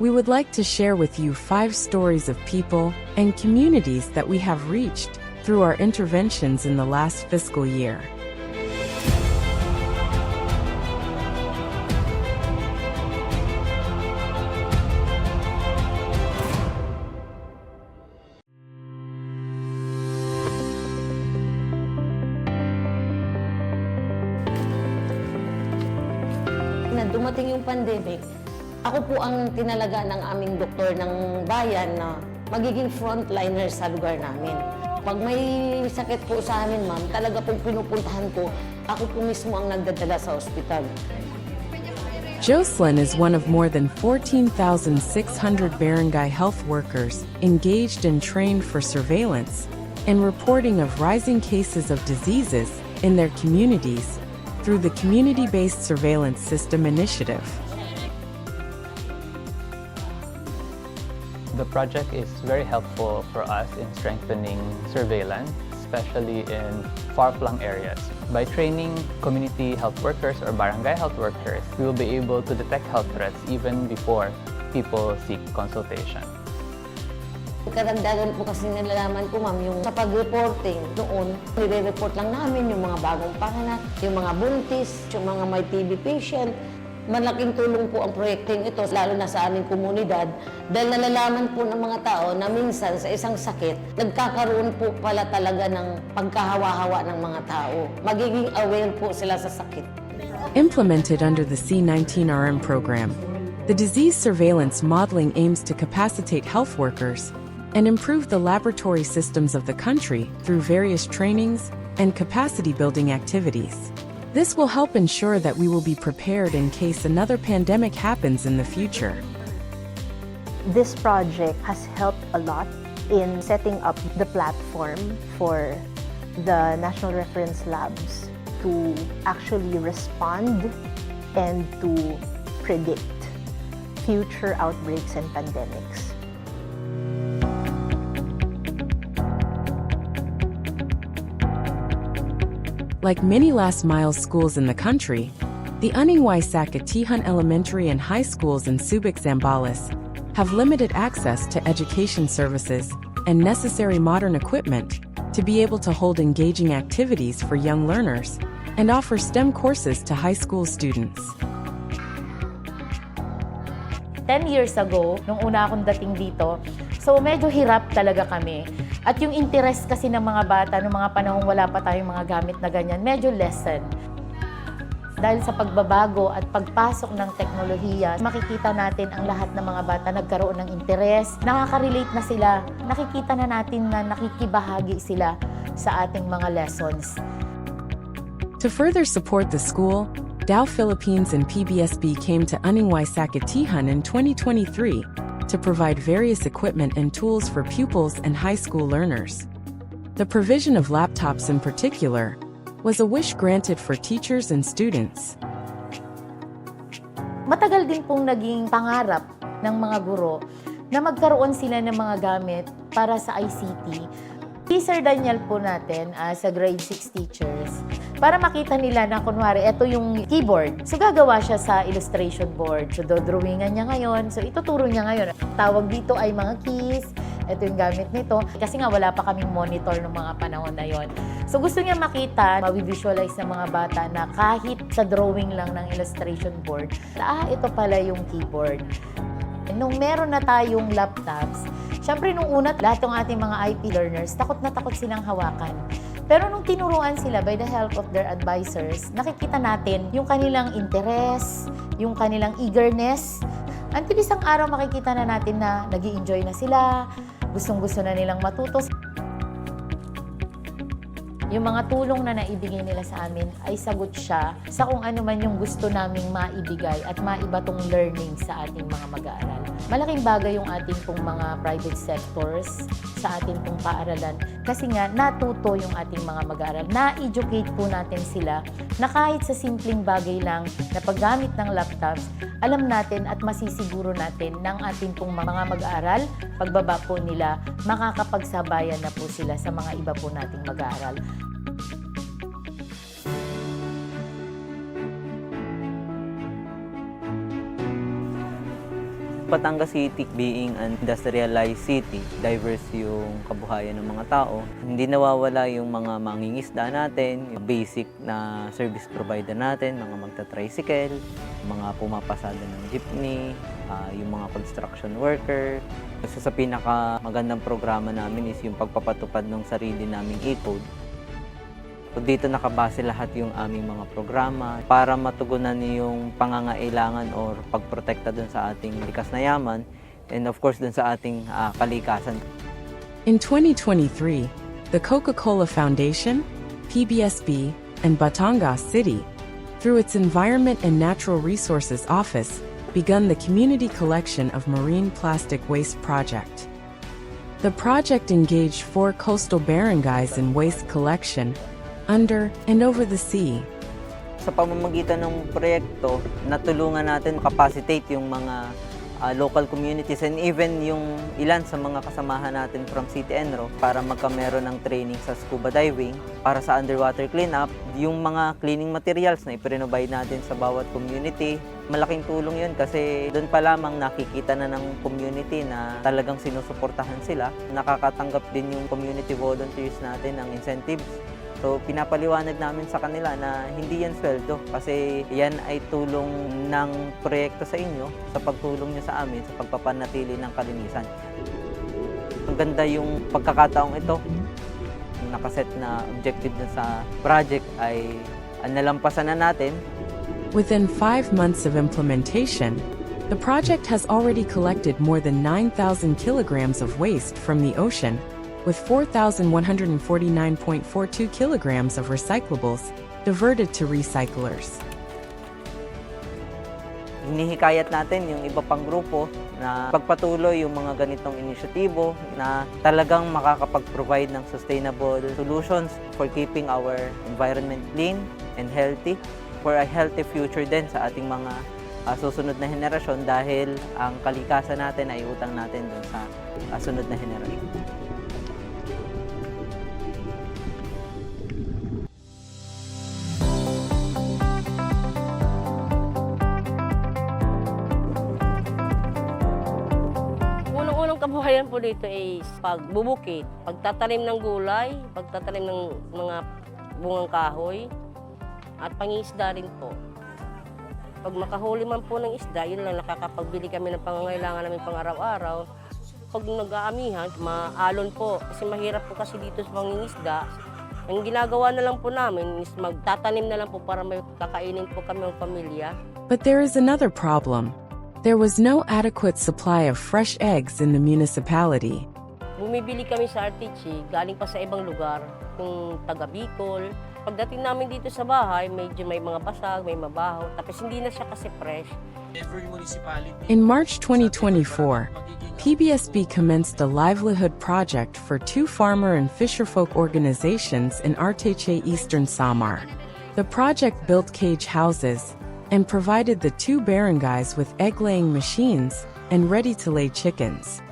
we would like to share with you 5 stories of people and communities that we have reached through our interventions in the last fiscal year. Na dumating yung pandemic, ako po ang tinalaga ng aming doktor ng bayan na magiging frontliner sa lugar namin. Pag may sakit po sa amin, ma'am, talaga pong pinupuntahan ko, ako po mismo ang nagdadala sa ospital. Jocelyn is one of more than 14,600 barangay health workers engaged and trained for surveillance and reporting of rising cases of diseases in their communities through the Community-Based Surveillance System initiative. The project is very helpful for us in strengthening surveillance, especially in far-flung areas. By training community health workers or barangay health workers, we will be able to detect health threats even before people seek consultation. Karagdagan po kasi nalalaman ko, ma'am, yung sa pag-reporting noon, nire-report lang namin yung mga bagong panganak, yung mga buntis, yung mga may TB patient. Malaking tulong po ang proyekteng ito, lalo na sa aming komunidad, dahil nalalaman po ng mga tao na minsan sa isang sakit, nagkakaroon po pala talaga ng pagkahawa-hawa ng mga tao. Magiging aware po sila sa sakit. Implemented under the C19RM program, the disease surveillance modeling aims to capacitate health workers and improve the laboratory systems of the country through various trainings and capacity-building activities. This will help ensure that we will be prepared in case another pandemic happens in the future. This project has helped a lot in setting up the platform for the National Reference Labs to actually respond and to predict future outbreaks and pandemics. Like many last-mile schools in the country, the Aningway Sakatihan Elementary and High Schools in Subic Zambales have limited access to education services and necessary modern equipment to be able to hold engaging activities for young learners and offer STEM courses to high school students. 10 years ago, nung una akong dating dito, so medyo hirap talaga kami. At yung interest kasi ng mga bata, nung mga panahong wala pa tayong mga gamit na ganyan, medyo lessen. Dahil sa pagbabago at pagpasok ng teknolohiya, makikita natin ang lahat ng mga bata nagkaroon ng interest, nakaka-relate na sila, nakikita na natin na nakikibahagi sila sa ating mga lessons. To further support the school, Dow Philippines and PBSB came to Aningway Sakatihan in 2023 to provide various equipment and tools for pupils and high school learners. The provision of laptops in particular was a wish granted for teachers and students. Matagal din pong naging pangarap ng mga guro na magkaroon sila ng mga gamit para sa ICT. Si Sir Daniel po natin sa grade 6 teachers, para makita nila na kunwari, ito yung keyboard. So gagawa siya sa illustration board. So dodrawingan niya ngayon. So ituturo niya ngayon. Tawag dito ay mga keys. Ito yung gamit nito. Kasi nga wala pa kaming monitor ng mga panahon na yon. So gusto niya makita, ma-visualize ng mga bata na kahit sa drawing lang ng illustration board, ito pala yung keyboard. Nung meron na tayong laptops, syempre nung una, lahat ng ating mga IP learners, takot na takot silang hawakan. Pero nung tinuruan sila by the help of their advisors, nakikita natin yung kanilang interest, yung kanilang eagerness. Until isang araw makikita na natin na nag-i-enjoy na sila, gustong-gusto na nilang matuto. Yung mga tulong na naibigay nila sa amin ay sagot siya sa kung ano man yung gusto naming maibigay at maiba tong learning sa ating mga mag-aaral. Malaking bagay yung ating pong mga private sectors sa ating pong paaralan kasi nga natuto yung ating mga mag-aaral. Na-educate po natin sila na kahit sa simpleng bagay lang na paggamit ng laptops, alam natin at masisiguro natin ng ating pong mga mag-aaral, pagbaba po nila, makakapagsabayan na po sila sa mga iba po nating mag-aaral. Batangas City being an industrialized city, diverse yung kabuhayan ng mga tao. Hindi nawawala yung mga mangingisda natin, yung basic na service provider natin, mga magta-tricycle, mga pumapasada ng jeepney, yung mga construction worker. Isa sa pinakamagandang programa namin is yung pagpapatupad ng sarili naming e-code. So dito nakabase lahat yung aming mga programa para matugunan yung pangangailangan or pagprotekta dun sa ating likas na yaman and of course dun sa ating kalikasan. In 2023, the Coca-Cola Foundation, PBSB, and Batangas City, through its Environment and Natural Resources Office, begun the Community Collection of Marine Plastic Waste Project. The project engaged 4 coastal barangays in waste collection, under and over the sea. Sa pamamagitan ng proyekto, natulungan natin capacitate yung mga local communities and even yung ilan sa mga kasamahan natin from City Enro para magkameron ng training sa scuba diving para sa underwater cleanup. Yung mga cleaning materials na iprovide natin sa bawat community, malaking tulong yun kasi doon pa lamang nakikita na ng community na talagang sinusuportahan sila. Nakakatanggap din yung community volunteers natin ng incentives. So, pinapaliwanag namin sa kanila na hindi yan sweldo kasi yan ay tulong ng proyekto sa inyo sa pagtulong nyo sa amin sa pagpapanatili ng kalinisan. Ang ganda yung pagkakataong ito. Yung nakaset na objective na sa project ay nalampasan na natin. Within 5 months of implementation, the project has already collected more than 9,000 kilograms of waste from the ocean, with 4,149.42 kilograms of recyclables diverted to recyclers. Hinihikayat natin yung iba pang grupo na pagpatuloy yung mga ganitong inisyatibo na talagang makakapag-provide ng sustainable solutions for keeping our environment clean and healthy, for a healthy future din sa ating mga susunod na henerasyon dahil ang kalikasan natin ay utang natin dun sa sunod na henerasyon. Kabuhayan po dito is pagbubukid, pagtatanim ng gulay, pagtatanim ng mga bungang kahoy, at pangingisda rin po. Pag makahuli man po ng isda, yun lang nakakapagbili kami ng pangangailangan namin pang araw-araw. Pag nag-aamihan, maalon po. Kasi mahirap po kasi dito sa pangingisda. Ang ginagawa na lang po namin is magtatanim na lang po para may kakainin po kami ng pamilya. But there is another problem. There was no adequate supply of fresh eggs in the municipality. Bumibili kami sa RTC, galing pa sa ibang lugar, yung taga Bicol. Pagdating namin dito sa bahay, medyo may mga basag, may mabaho, tapos hindi na siya kasi fresh. In March 2024, PBSB commenced a livelihood project for 2 farmer and fisherfolk organizations in Arteche, Eastern Samar. The project built cage houses and provided the 2 barangays with egg-laying machines and ready-to-lay chickens.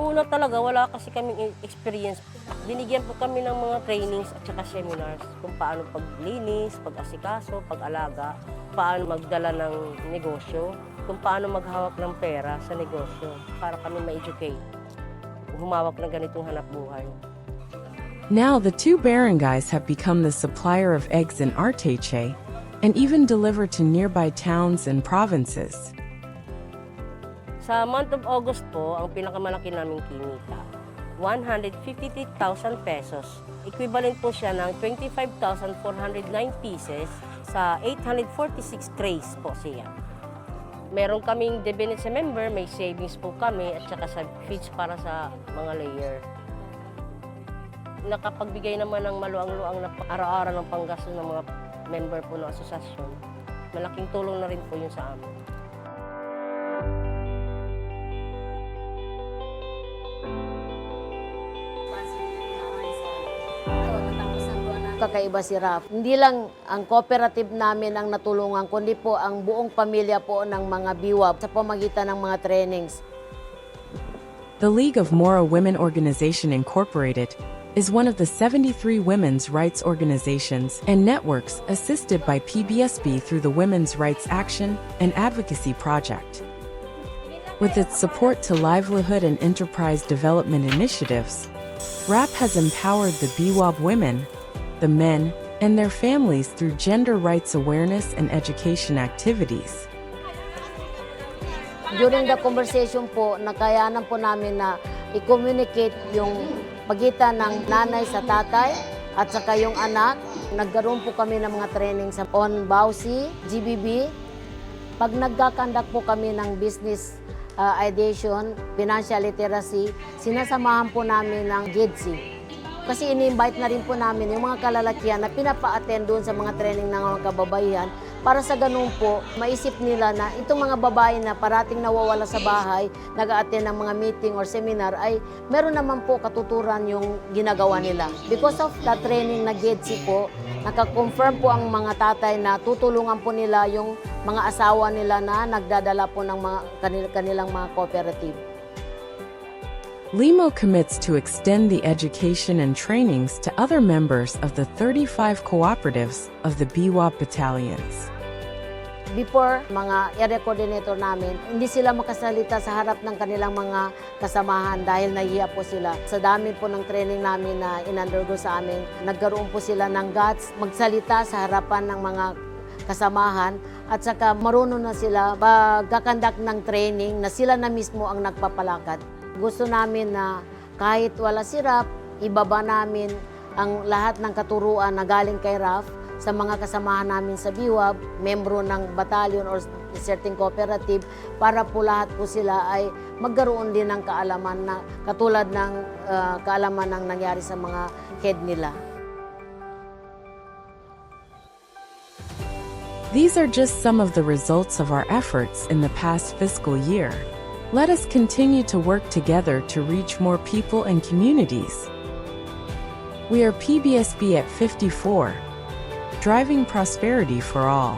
Una talaga, wala kasi kaming experience. Binigyan po kami ng mga trainings at saka seminars kung paano paglinis, pag-asikaso, pag-alaga, paano magdala ng negosyo, kung paano maghawak ng pera sa negosyo para kami ma-educate, humawak ng ganitong hanap buhay. Now the 2 barangays have become the supplier of eggs in Arteche and even deliver to nearby towns and provinces. Sa month of August po, ang pinakamalaki naming kinita, 153,000 pesos. Equivalent po siya ng 25,409 pieces sa 846 trays po siya. Meron kaming debenit sa member, may savings po kami at saka sa feeds para sa mga layer. Nakapagbigay naman ng maluang-luang na araw-araw ng panggastos ng mga member po ng asosasyon. Malaking tulong na rin po yun sa amin. Kakaiba si Raf. Hindi lang ang cooperative namin ang natulungan, kundi po ang buong pamilya po ng mga biwab sa pamagitan ng mga trainings. The League of Mora Women Organization Incorporated is one of the 73 women's rights organizations and networks assisted by PBSB through the Women's Rights Action and Advocacy Project. With its support to livelihood and enterprise development initiatives, RAP has empowered the BWOB women, the men, and their families through gender rights awareness and education activities. During the conversation po, nakayanan po namin na i-communicate yung pagitan ng nanay sa tatay at saka yung anak. Nagkaroon po kami ng mga training sa ONBAUSI, GBB. Pag nagkakandak po kami ng business ideation, financial literacy, sinasamahan po namin ng GEDSI. Kasi ini-invite na rin po namin yung mga kalalakihan na pinapa-attend doon sa mga training ng mga kababaihan para sa ganun po, maisip nila na itong mga babae na parating nawawala sa bahay, nag-a-attend ng mga meeting or seminar, ay meron naman po katuturan yung ginagawa nila. Because of the training na GEDSI po, naka-confirm po ang mga tatay na tutulungan po nila yung mga asawa nila na nagdadala po ng mga kanilang mga cooperative. LIMO commits to extend the education and trainings to other members of the 35 cooperatives of the BWOB battalions. Before, mga area coordinator namin, hindi sila makasalita sa harap ng kanilang mga kasamahan dahil nahihiya po sila. Sa dami po ng training namin na in-undergo sa amin, nagkaroon po sila ng guts magsalita sa harapan ng mga kasamahan at saka marunong na sila magkakandak ng training na sila na mismo ang nagpapalakad. Gusto namin na kahit wala si RAP, ibaba namin ang lahat ng katuruan na galing kay RAF sa mga kasamahan namin sa BWOB, membro ng battalion or certain cooperative, para po lahat po sila ay magkaroon din ng kaalaman na katulad ng kaalaman ng nangyari sa mga head nila. These are just some of the results of our efforts in the past fiscal year. Let us continue to work together to reach more people and communities. We are PBSB at 54, driving prosperity for all.